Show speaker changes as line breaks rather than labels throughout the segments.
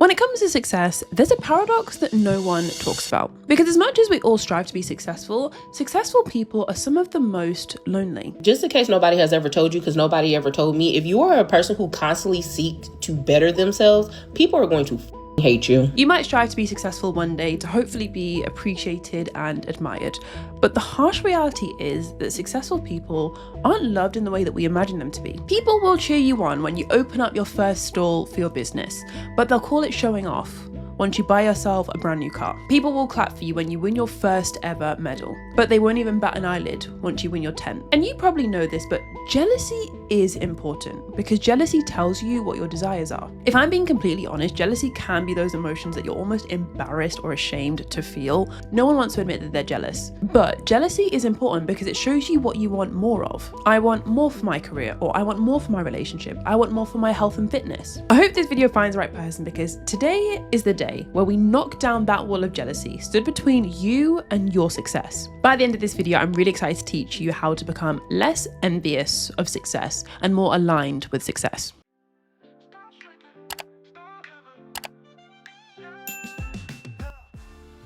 When it comes to success, there's a paradox that no one talks about. Because as much as we all strive to be successful, successful people are some of the most lonely.
Just in case nobody has ever told you, because nobody ever told me, if you are a person who constantly seeks to better themselves, people are going to hate you.
You might strive to be successful one day to hopefully be appreciated and admired, but the harsh reality is that successful people aren't loved in the way that we imagine them to be. People will cheer you on when you open up your first stall for your business, but they'll call it showing off once you buy yourself a brand new car. People will clap for you when you win your first ever medal, but they won't even bat an eyelid once you win your 10th. And you probably know this, but jealousy is important because jealousy tells you what your desires are. If I'm being completely honest, jealousy can be those emotions that you're almost embarrassed or ashamed to feel. No one wants to admit that they're jealous, but jealousy is important because it shows you what you want more of. I want more for my career, or I want more for my relationship. I want more for my health and fitness. I hope this video finds the right person because today is the day where we knock down that wall of jealousy stood between you and your success. By the end of this video, I'm really excited to teach you how to become less envious of success and more aligned with success.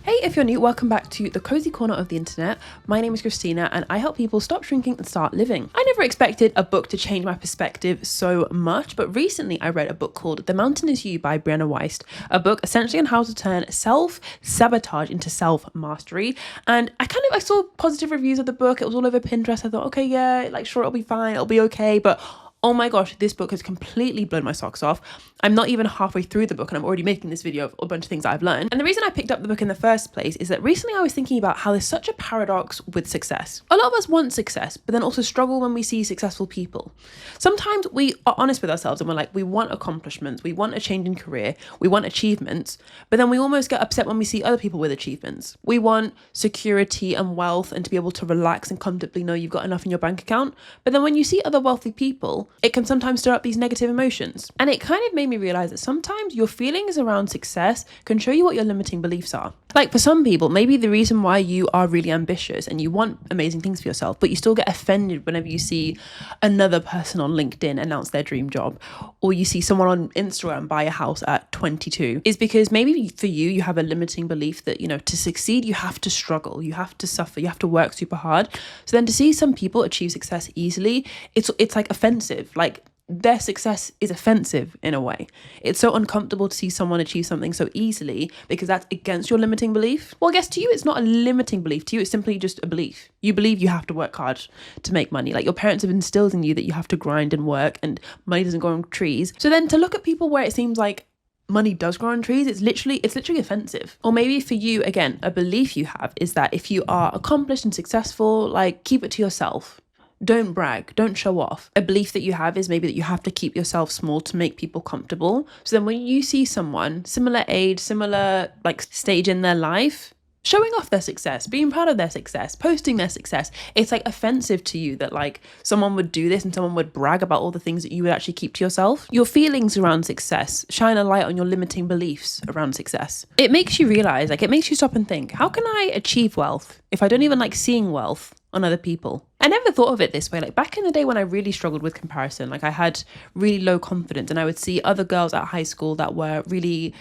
Hey, if you're new, welcome back to the cozy corner of the internet. My name is Christina and I help people stop shrinking and start living. I never expected a book to change my perspective so much, but recently I read a book called The Mountain Is You by Brianna Wiest, a book essentially on how to turn self-sabotage into self-mastery. And I saw positive reviews of the book. It was all over Pinterest. I thought, okay, yeah, like sure, it'll be fine, it'll be okay, but oh my gosh, this book has completely blown my socks off. I'm not even halfway through the book and I'm already making this video of a bunch of things that I've learned. And the reason I picked up the book in the first place is that recently I was thinking about how there's such a paradox with success. A lot of us want success, but then also struggle when we see successful people. Sometimes we are honest with ourselves and we're like, we want accomplishments, we want a change in career, we want achievements, but then we almost get upset when we see other people with achievements. We want security and wealth and to be able to relax and comfortably know you've got enough in your bank account. But then when you see other wealthy people, it can sometimes stir up these negative emotions. And it kind of made me realize that sometimes your feelings around success can show you what your limiting beliefs are. Like for some people, maybe the reason why you are really ambitious and you want amazing things for yourself, but you still get offended whenever you see another person on LinkedIn announce their dream job, or you see someone on Instagram buy a house at 22, is because maybe for you, you have a limiting belief that, you know, to succeed, you have to struggle, you have to suffer, you have to work super hard. So then to see some people achieve success easily, it's like offensive. Like their success is offensive in a way. It's so uncomfortable to see someone achieve something so easily because that's against your limiting belief. Well, I guess to you, it's not a limiting belief. To you, it's simply just a belief. You believe you have to work hard to make money. Like your parents have instilled in you that you have to grind and work and money doesn't grow on trees. So then to look at people where it seems like money does grow on trees, it's literally offensive. Or maybe for you, again, a belief you have is that if you are accomplished and successful, like keep it to yourself. Don't brag, don't show off. A belief that you have is maybe that you have to keep yourself small to make people comfortable. So then when you see someone similar age, similar like stage in their life, showing off their success, being proud of their success, posting their success, it's like offensive to you that like someone would do this and someone would brag about all the things that you would actually keep to yourself. Your feelings around success shine a light on your limiting beliefs around success. It makes you realize, like it makes you stop and think, how can I achieve wealth if I don't even like seeing wealth on other people? I never thought of it this way. Like back in the day when I really struggled with comparison, like I had really low confidence and I would see other girls at high school that were really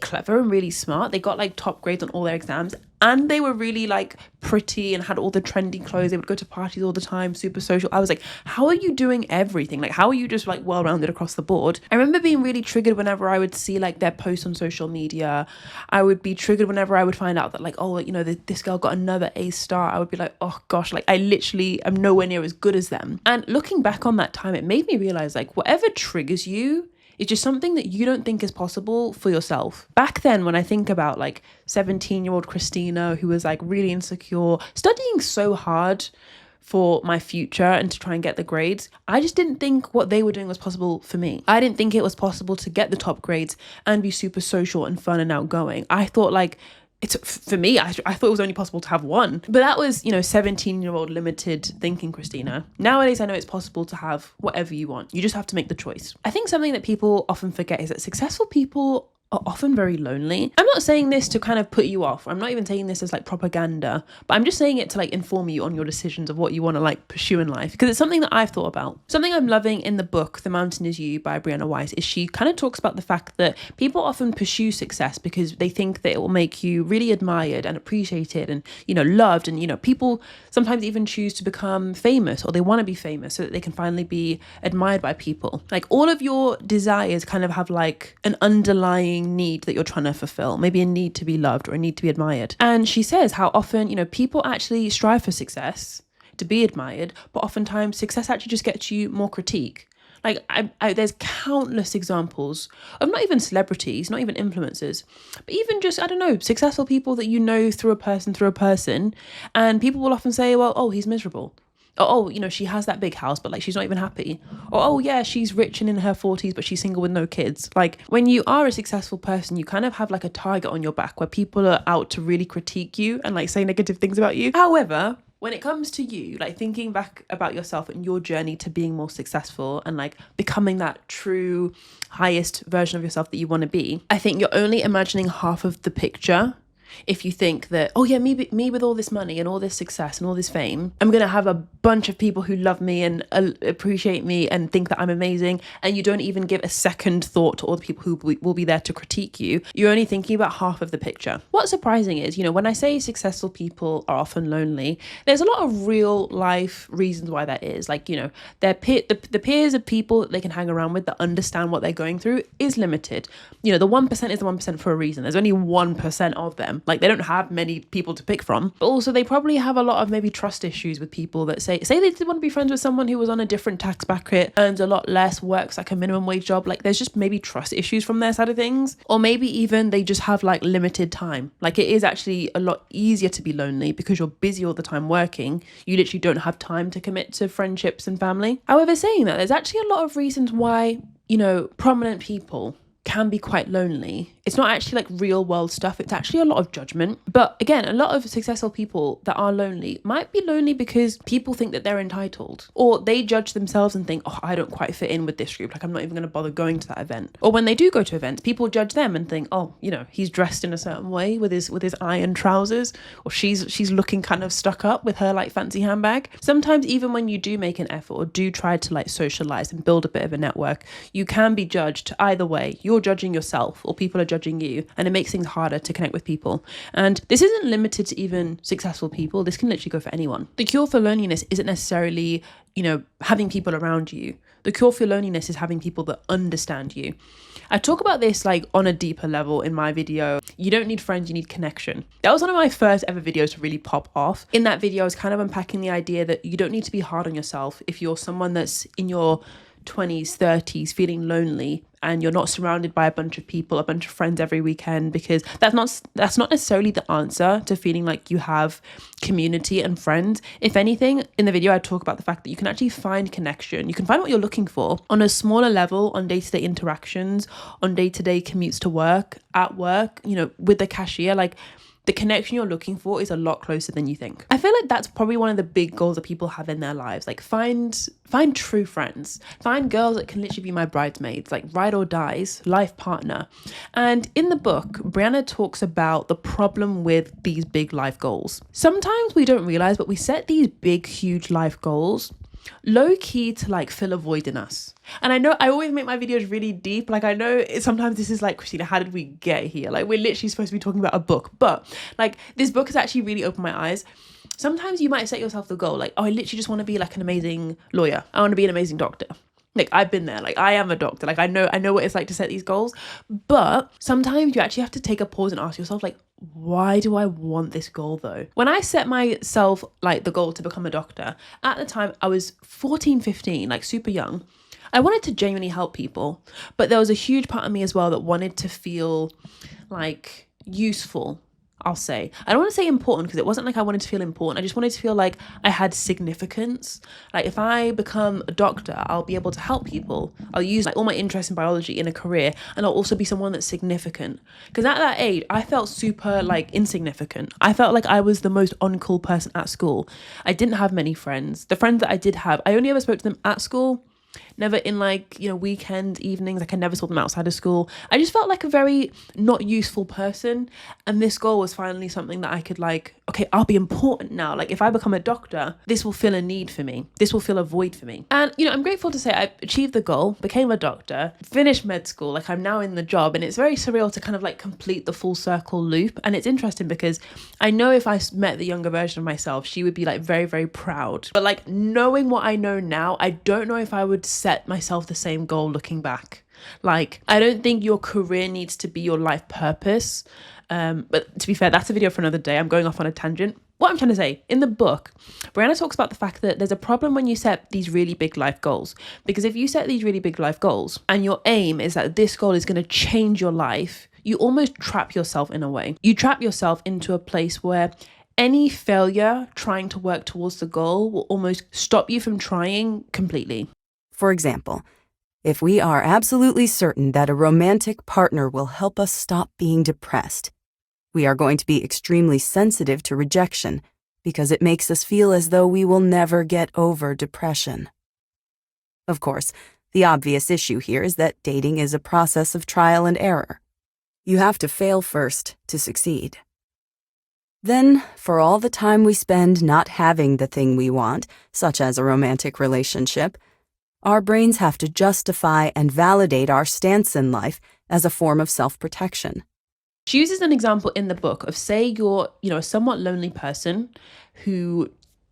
clever and really smart. They got like top grades on all their exams and they were really like pretty and had all the trendy clothes. They would go to parties all the time, super social. I was like, how are you doing everything? Like, how are you just like well-rounded across the board? I remember being really triggered whenever I would see like their posts on social media. I would be triggered whenever I would find out that like, oh, you know, this girl got another A star. I would be like, oh gosh, like I literally am nowhere near as good as them. And looking back on that time, it made me realize like whatever triggers you, it's just something that you don't think is possible for yourself. Back then, when I think about like 17-year-old Christina, who was like really insecure, studying so hard for my future and to try and get the grades, I just didn't think what they were doing was possible for me. I didn't think it was possible to get the top grades and be super social and fun and outgoing. I thought like, it's for me, I thought it was only possible to have one. But that was, you know, 17-year-old limited thinking Christina. Nowadays, I know it's possible to have whatever you want. You just have to make the choice. I think something that people often forget is that successful people are often very lonely. I'm not saying this to kind of put you off. I'm not even saying this as like propaganda, but I'm just saying it to like inform you on your decisions of what you want to like pursue in life, because it's something that I've thought about. Something I'm loving in the book The Mountain Is You by Brianna Wiest is she kind of talks about the fact that people often pursue success because they think that it will make you really admired and appreciated and, you know, loved. And, you know, people sometimes even choose to become famous, or they want to be famous so that they can finally be admired by people. Like all of your desires kind of have like an underlying need that you're trying to fulfill, maybe a need to be loved or a need to be admired. And she says how often, you know, people actually strive for success, to be admired, but oftentimes success actually just gets you more critique. Like there's countless examples of not even celebrities, not even influencers, but even just, I don't know, successful people that you know through a person, and people will often say, well, oh, he's miserable. Oh, you know, she has that big house, but like she's not even happy. Or, oh yeah, she's rich and in her 40s, but she's single with no kids. Like when you are a successful person, you kind of have like a target on your back where people are out to really critique you and like say negative things about you. However, when it comes to you, like thinking back about yourself and your journey to being more successful and like becoming that true highest version of yourself that you want to be, I think you're only imagining half of the picture. If you think that, oh yeah, me with all this money and all this success and all this fame, I'm going to have a bunch of people who love me and appreciate me and think that I'm amazing, and you don't even give a second thought to all the people who will be there to critique you, you're only thinking about half of the picture. What's surprising is, you know, when I say successful people are often lonely, there's a lot of real life reasons why that is. Like, you know, the peers of people that they can hang around with that understand what they're going through is limited. You know, the 1% is the 1% for a reason. There's only 1% of them. Like they don't have many people to pick from, but also they probably have a lot of maybe trust issues with people that say they did want to be friends with someone who was on a different tax bracket, earns a lot less, works like a minimum wage job. Like there's just maybe trust issues from their side of things, or maybe even they just have like limited time. Like it is actually a lot easier to be lonely because you're busy all the time working. You literally don't have time to commit to friendships and family. However, saying that, there's actually a lot of reasons why, you know, prominent people can be quite lonely. It's not actually like real world stuff. It's actually a lot of judgment. But again, a lot of successful people that are lonely might be lonely because people think that they're entitled, or they judge themselves and think, oh, I don't quite fit in with this group. Like I'm not even going to bother going to that event. Or when they do go to events, people judge them and think, oh, you know, he's dressed in a certain way with his iron trousers, or she's looking kind of stuck up with her like fancy handbag. Sometimes even when you do make an effort or do try to like socialize and build a bit of a network, you can be judged either way. You're judging yourself or people are judging you, and it makes things harder to connect with people. And this isn't limited to even successful people. This can literally go for anyone. The cure for loneliness isn't necessarily, you know, having people around you. The cure for loneliness is having people that understand you. I talk about this like on a deeper level in my video, You Don't Need Friends, You Need Connection. That was one of my first ever videos to really pop off. In that video, I was kind of unpacking the idea that you don't need to be hard on yourself if you're someone that's in your 20s, 30s, feeling lonely, and you're not surrounded by a bunch of people, a bunch of friends every weekend, because that's not necessarily the answer to feeling like you have community and friends. If anything, in the video, I talk about the fact that you can actually find connection. You can find what you're looking for on a smaller level, on day-to-day interactions, on day-to-day commutes to work, at work, you know, with the cashier. Like, the connection you're looking for is a lot closer than you think. I feel like that's probably one of the big goals that people have in their lives. Like find true friends, find girls that can literally be my bridesmaids, like ride or dies, life partner. And in the book, Brianna talks about the problem with these big life goals. Sometimes we don't realize, but we set these big, huge life goals low key to like fill a void in us. And I know I always make my videos really deep. Like I know sometimes this is like, Christina, how did we get here? Like we're literally supposed to be talking about a book, but like this book has actually really opened my eyes. Sometimes you might set yourself the goal like, oh, I literally just want to be like an amazing lawyer. I want to be an amazing doctor. Like I've been there, like I am a doctor, like I know what it's like to set these goals. But sometimes you actually have to take a pause and ask yourself, like, why do I want this goal though? When I set myself like the goal to become a doctor, at the time I was 14, 15, like super young. I wanted to genuinely help people, but there was a huge part of me as well that wanted to feel like useful. I'll say, I don't want to say important because it wasn't like I wanted to feel important. I just wanted to feel like I had significance. Like if I become a doctor, I'll be able to help people. I'll use like all my interest in biology in a career, and I'll also be someone that's significant. Because at that age, I felt super like insignificant. I felt like I was the most uncool person at school. I didn't have many friends. The friends that I did have, I only ever spoke to them at school. never in like, weekends, evenings. Like I never saw them outside of school. I just felt like a very not useful person. And this goal was finally something that I could like, okay, I'll be important now. Like if I become a doctor, this will fill a need for me. This will fill a void for me. And, I'm grateful to say I achieved the goal, became a doctor, finished med school. Like I'm now in the job, and it's very surreal to kind of like complete the full circle loop. And it's interesting because I know if I met the younger version of myself, she would be like very, very proud. But like knowing what I know now, I don't know if I would set myself the same goal looking back. Like, I don't think your career needs to be your life purpose. But to be fair, that's a video for another day. I'm going off on a tangent. What I'm trying to say, in the book, Brianna talks about the fact that there's a problem when you set these really big life goals. Because if you set these really big life goals and your aim is that this goal is going to change your life, you almost trap yourself in a way. You trap yourself into a place where any failure trying to work towards the goal will almost stop you from trying completely.
For example, if we are absolutely certain that a romantic partner will help us stop being depressed, we are going to be extremely sensitive to rejection because it makes us feel as though we will never get over depression. Of course, the obvious issue here is that dating is a process of trial and error. You have to fail first to succeed. Then, for all the time we spend not having the thing we want, such as a romantic relationship, our brains have to justify and validate our stance in life as a form of self-protection.
She uses an example in the book of, say you're, a somewhat lonely person who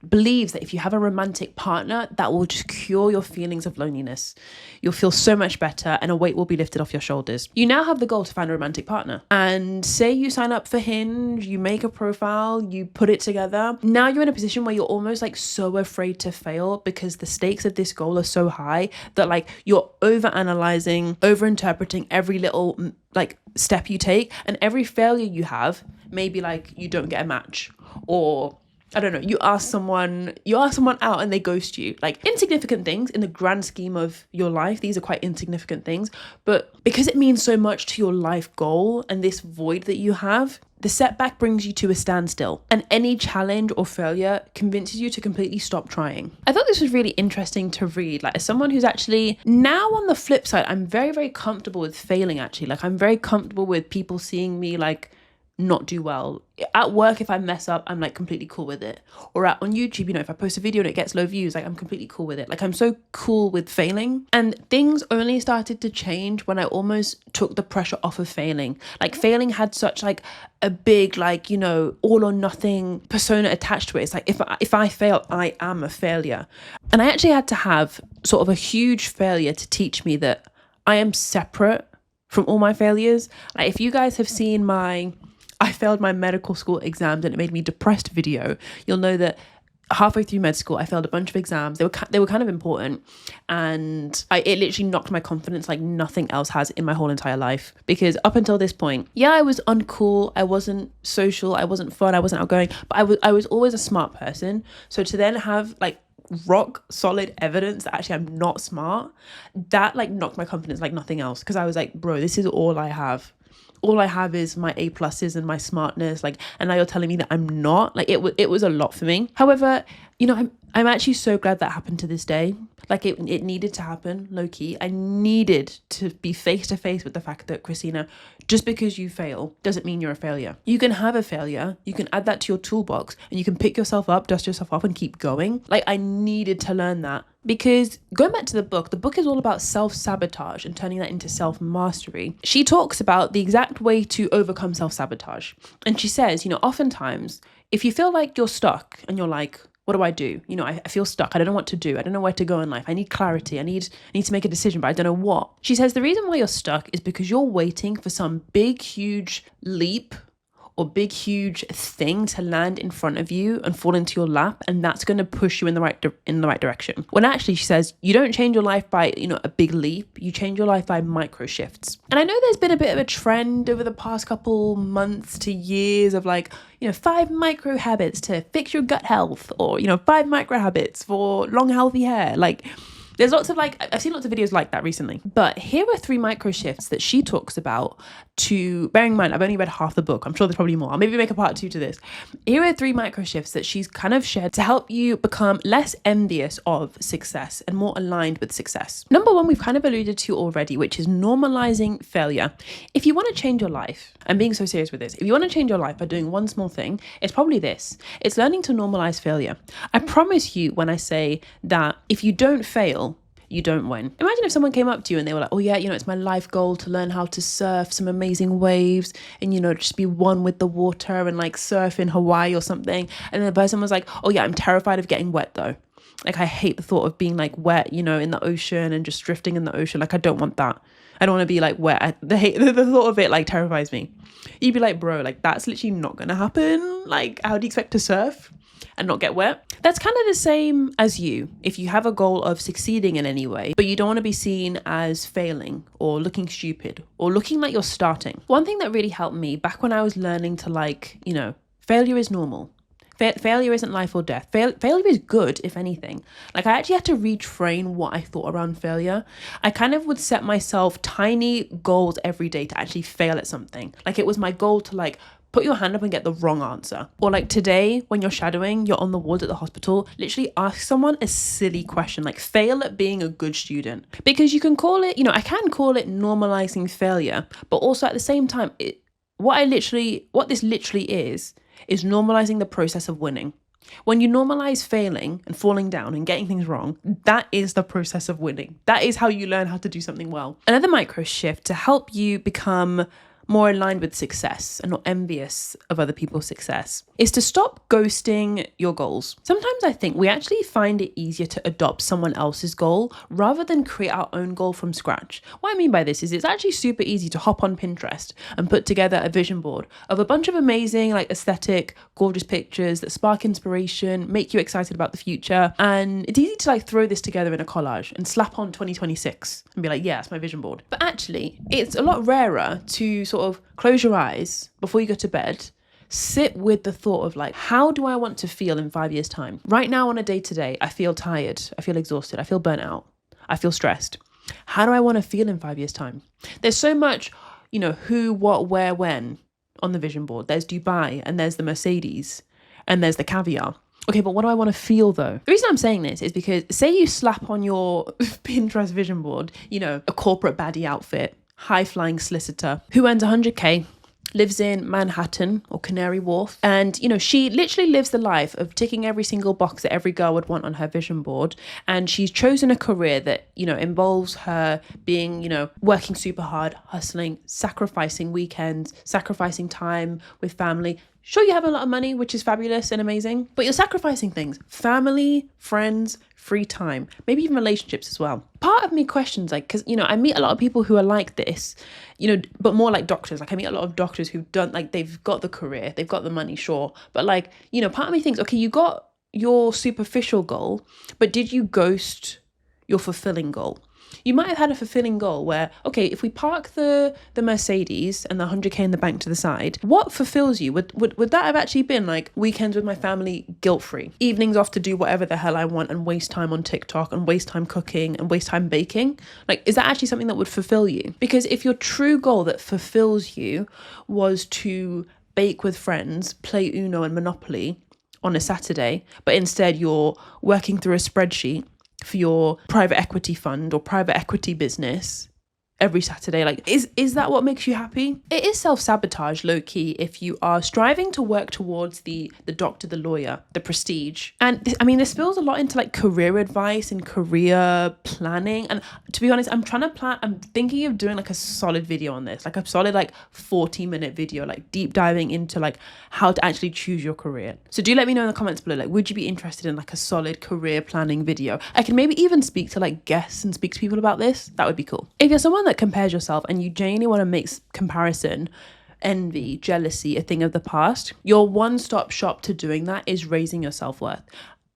believes that if you have a romantic partner, that will just cure your feelings of loneliness. You'll feel so much better and a weight will be lifted off your shoulders. You now have the goal to find a romantic partner. And say you sign up for Hinge, you make a profile, you put it together. Now you're in a position where you're almost like so afraid to fail because the stakes of this goal are so high that like you're overanalyzing, overinterpreting every little like step you take, and every failure you have, maybe like you don't get a match, or I don't know, you ask someone out and they ghost you. Like insignificant things in the grand scheme of your life. These are quite insignificant things, but because it means so much to your life goal and this void that you have, the setback brings you to a standstill, and any challenge or failure convinces you to completely stop trying. I thought this was really interesting to read. Like as someone who's actually now on the flip side, I'm very, very comfortable with failing actually. Like I'm very comfortable with people seeing me like not do well. At work, if I mess up, I'm like completely cool with it. Or on YouTube, if I post a video and it gets low views, like I'm completely cool with it. Like I'm so cool with failing. And things only started to change when I almost took the pressure off of failing. Like failing had such like a big like, all or nothing persona attached to it. It's like if I fail, I am a failure. And I actually had to have sort of a huge failure to teach me that I am separate from all my failures. Like if you guys have seen I failed my medical school exams and it made me depressed video, you'll know that halfway through med school, I failed a bunch of exams. They were kind of important, and it literally knocked my confidence like nothing else has in my whole entire life. Because up until this point, I was uncool, I wasn't social, I wasn't fun, I wasn't outgoing, but I was always a smart person. So to then have like rock solid evidence that actually I'm not smart, that like knocked my confidence like nothing else. Because I was like, bro, this is all I have. All I have is my A pluses and my smartness, like, and now you're telling me that I'm not. Like it was a lot for me. However, I'm actually so glad that happened to this day. Like it needed to happen, low key. I needed to be face to face with the fact that, Christina, just because you fail doesn't mean you're a failure. You can have a failure, you can add that to your toolbox, and you can pick yourself up, dust yourself off, and keep going. Like I needed to learn that. Because going back to the book is all about self-sabotage and turning that into self-mastery. She talks about the exact way to overcome self-sabotage. And she says, oftentimes, if you feel like you're stuck and you're like, what do I do? I feel stuck. I don't know what to do. I don't know where to go in life. I need clarity. I need to make a decision, but I don't know what. She says the reason why you're stuck is because you're waiting for some big, huge leap or big, huge thing to land in front of you and fall into your lap, and that's going to push you in the right direction. When actually, she says, you don't change your life by, a big leap. You change your life by micro shifts. And I know there's been a bit of a trend over the past couple months to years of like, 5 micro habits to fix your gut health, or, 5 micro habits for long, healthy hair. Like, There's lots of I've seen lots of videos like that recently. But here are 3 micro shifts that she talks about to, bearing in mind, I've only read half the book. I'm sure there's probably more. I'll maybe make a part 2 to this. Here are 3 micro shifts that she's kind of shared to help you become less envious of success and more aligned with success. Number 1, we've kind of alluded to already, which is normalizing failure. If you want to change your life, I'm being so serious with this, if you want to change your life by doing one small thing, it's probably this. It's learning to normalize failure. I promise you when I say that if you don't fail, you don't win. Imagine if someone came up to you and they were like, oh yeah, it's my life goal to learn how to surf some amazing waves and, just be one with the water and surf in Hawaii or something. And then the person was like, oh yeah, I'm terrified of getting wet though. I hate the thought of being wet, in the ocean and just drifting in the ocean. I don't want that. I don't want to be wet. The thought of it terrifies me. You'd be like, bro, that's literally not going to happen. How do you expect to surf and not get wet? That's kind of the same as you. If you have a goal of succeeding in any way, but you don't want to be seen as failing or looking stupid or looking like you're starting. One thing that really helped me back when I was learning to failure is normal. Failure isn't life or death. Failure is good, if anything. I actually had to retrain what I thought around failure. I kind of would set myself tiny goals every day to actually fail at something. It was my goal to put your hand up and get the wrong answer. Or today, when you're shadowing, you're on the ward at the hospital, literally ask someone a silly question, fail at being a good student. Because you can call it, I can call it normalizing failure, but also at the same time, what this literally is normalizing the process of winning. When you normalize failing and falling down and getting things wrong, that is the process of winning. That is how you learn how to do something well. Another micro shift to help you become more aligned with success and not envious of other people's success is to stop ghosting your goals. Sometimes I think we actually find it easier to adopt someone else's goal rather than create our own goal from scratch. What I mean by this is it's actually super easy to hop on Pinterest and put together a vision board of a bunch of amazing, aesthetic, gorgeous pictures that spark inspiration, make you excited about the future. And it's easy to throw this together in a collage and slap on 2026 and be like, yeah, it's my vision board. But actually, it's a lot rarer to sort of close your eyes before you go to bed, sit with the thought of how do I want to feel in 5 years' time? Right now on a day-to-day, I feel tired, I feel exhausted, I feel burnt out, I feel stressed. How do I want to feel in 5 years' time? There's so much, who, what, where, when on the vision board. There's Dubai and there's the Mercedes and there's the caviar. Okay, but what do I want to feel though? The reason I'm saying this is because say you slap on your Pinterest vision board, a corporate baddie outfit, high-flying solicitor who earns 100k, lives in Manhattan or Canary Wharf. And, she literally lives the life of ticking every single box that every girl would want on her vision board. And she's chosen a career that, involves her being, working super hard, hustling, sacrificing weekends, sacrificing time with family. Sure, you have a lot of money, which is fabulous and amazing, but you're sacrificing things: family, friends, free time, maybe even relationships as well. Part of me questions, because, I meet a lot of people who are like this, but more like doctors. I meet a lot of doctors who've done, they've got the career, they've got the money, sure. But part of me thinks, okay, you got your superficial goal, but did you ghost your fulfilling goal? You might have had a fulfilling goal where, okay, if we park the Mercedes and the 100k in the bank to the side, what fulfills you? Would that have actually been weekends with my family guilt-free, evenings off to do whatever the hell I want and waste time on TikTok and waste time cooking and waste time baking? Is that actually something that would fulfill you? Because if your true goal that fulfills you was to bake with friends, play Uno and Monopoly on a Saturday, but instead you're working through a spreadsheet for your private equity fund or private equity business every Saturday, is that what makes you happy? It is self-sabotage, low-key, if you are striving to work towards the doctor, the lawyer, the prestige. And this spills a lot into career advice and career planning. And to be honest, I'm thinking of doing a solid video on this, a solid 40-minute video, deep diving into how to actually choose your career. So do let me know in the comments below, would you be interested in a solid career planning video? I can maybe even speak to guests and speak to people about this. That would be cool. If you're someone that compares yourself and you genuinely want to make comparison, envy, jealousy a thing of the past, your one-stop shop to doing that is raising your self-worth.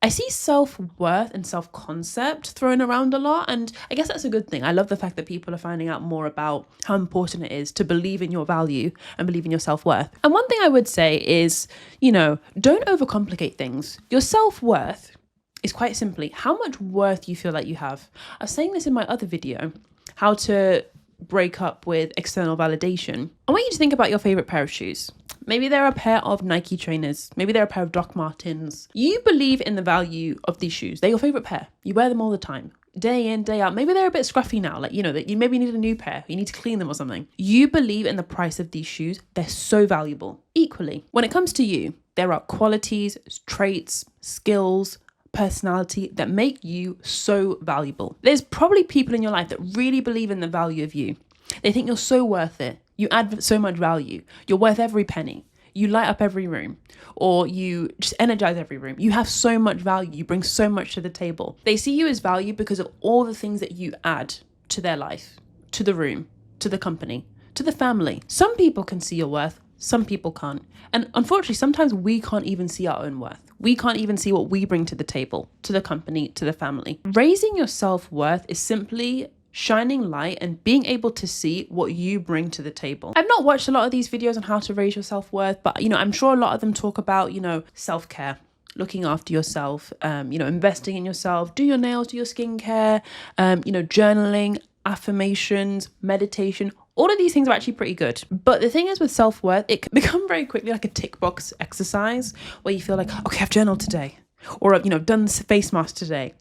I see self-worth and self-concept thrown around a lot, and I guess that's a good thing. I love the fact that people are finding out more about how important it is to believe in your value and believe in your self-worth. And one thing I would say is, don't overcomplicate things. Your self-worth is quite simply how much worth you feel like you have. I was saying this in my other video, how to break up with external validation. I want you to think about your favorite pair of shoes. Maybe they're a pair of Nike trainers. Maybe they're a pair of Doc Martens. You believe in the value of these shoes. They're your favorite pair. You wear them all the time, day in, day out. Maybe they're a bit scruffy now, like, you know, that you maybe need a new pair. You need to clean them or something. You believe in the price of these shoes. They're so valuable. Equally, when it comes to you, there are qualities, traits, skills, personality that make you so valuable. There's probably people in your life that really believe in the value of you. They think you're so worth it. You add so much value. You're worth every penny. You light up every room, or you just energize every room. You have so much value. You bring so much to the table. They see you as value because of all the things that you add to their life, to the room, to the company, to the family. Some people can see your worth. Some people can't. And unfortunately, sometimes we can't even see our own worth. We can't even see what we bring to the table, to the company, to the family. Raising your self-worth is simply shining light and being able to see what you bring to the table. I've not watched a lot of these videos on how to raise your self-worth, but I'm sure a lot of them talk about, self-care, looking after yourself, investing in yourself, do your nails, do your skincare, journaling, affirmations, meditation. All of these things are actually pretty good. But the thing is with self-worth, it can become very quickly like a tick box exercise where you feel like, okay, I've journaled today, or I've done this face mask today.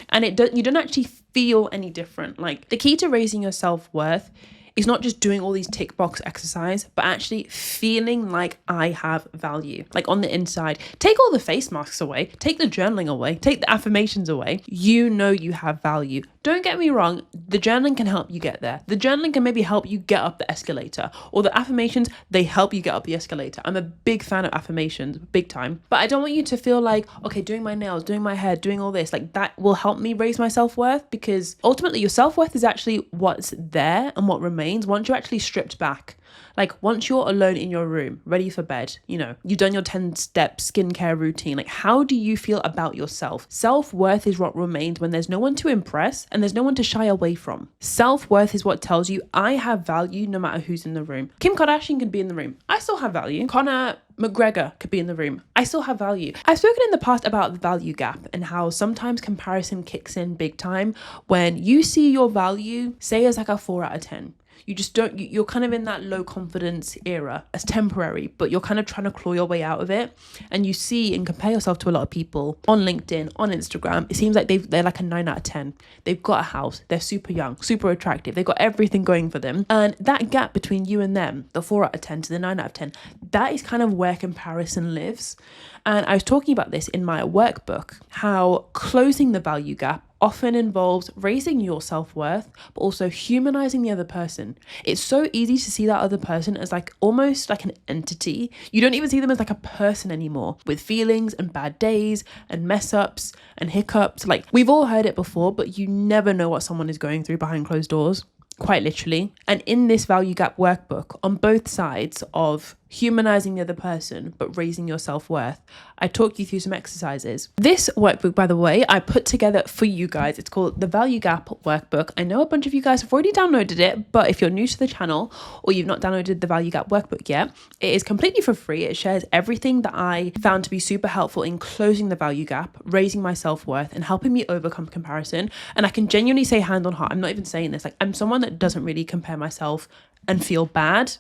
And you don't actually feel any different. Like, the key to raising your self-worth is not just doing all these tick box exercise, but actually feeling like I have value, like on the inside. Take all the face masks away, take the journaling away, take the affirmations away. You know you have value. Don't get me wrong, the journaling can help you get there. The journaling can maybe help you get up the escalator, or the affirmations, they help you get up the escalator. I'm a big fan of affirmations, big time. But I don't want you to feel like, okay, doing my nails, doing my hair, doing all this, like that will help me raise my self-worth, because ultimately your self-worth is actually what's there and what remains once you're actually stripped back. Like, once you're alone in your room, ready for bed, you've done your 10-step skincare routine. Like, how do you feel about yourself? Self-worth is what remains when there's no one to impress and there's no one to shy away from. Self-worth is what tells you I have value no matter who's in the room. Kim Kardashian could be in the room. I still have value. Conor McGregor could be in the room. I still have value. I've spoken in the past about the value gap and how sometimes comparison kicks in big time when you see your value, say, as like a 4 out of 10. You just don't, you're kind of in that low confidence era as temporary, but you're kind of trying to claw your way out of it. And you see and compare yourself to a lot of people on LinkedIn, on Instagram. It seems like they're like a 9 out of 10. They've got a house. They're super young, super attractive. They've got everything going for them. And that gap between you and them, the 4 out of 10 to the 9 out of 10, that is kind of where comparison lives. And I was talking about this in my workbook, how closing the value gap often involves raising your self-worth, but also humanizing the other person. It's so easy to see that other person as like almost like an entity. You don't even see them as like a person anymore, with feelings and bad days and mess ups and hiccups. Like, we've all heard it before, but you never know what someone is going through behind closed doors. Quite literally. And in this value gap workbook, on both sides of humanizing the other person but raising your self-worth, I talk you through some exercises. This workbook, by the way, I put together for you guys. It's called the Value Gap Workbook. I know a bunch of you guys have already downloaded it, but if you're new to the channel or you've not downloaded the Value Gap Workbook yet, it is completely for free. It shares everything that I found to be super helpful in closing the value gap, raising my self-worth, and helping me overcome comparison. And I can genuinely say, hand on heart, I'm not even saying this, like, I'm someone that doesn't really compare myself and feel bad.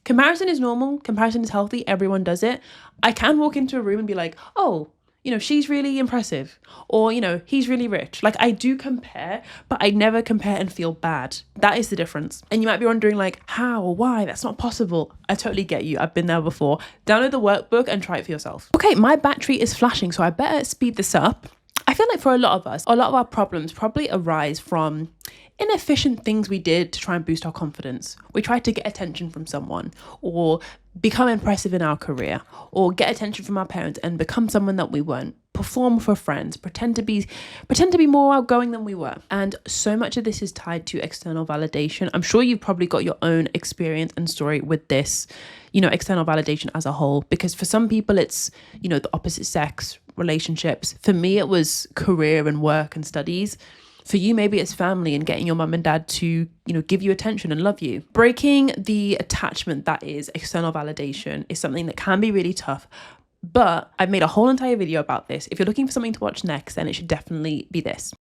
Comparison is normal. Comparison is healthy. Everyone does it. I can walk into a room and be like, oh, she's really impressive, or, he's really rich. Like, I do compare, but I never compare and feel bad. That is the difference. And you might be wondering, like, how, why? That's not possible. I totally get you. I've been there before. Download the workbook and try it for yourself. Okay, my battery is flashing, so I better speed this up. I feel like for a lot of us, a lot of our problems probably arise from inefficient things we did to try and boost our confidence. We tried to get attention from someone, or become impressive in our career, or get attention from our parents and become someone that we weren't, perform for friends, pretend to be more outgoing than we were. And so much of this is tied to external validation. I'm sure you've probably got your own experience and story with this, external validation as a whole, because for some people it's, the opposite sex, relationships. For me, it was career and work and studies. For you, maybe it's family and getting your mum and dad to, give you attention and love you. Breaking the attachment that is external validation is something that can be really tough, but I've made a whole entire video about this. If you're looking for something to watch next, then it should definitely be this.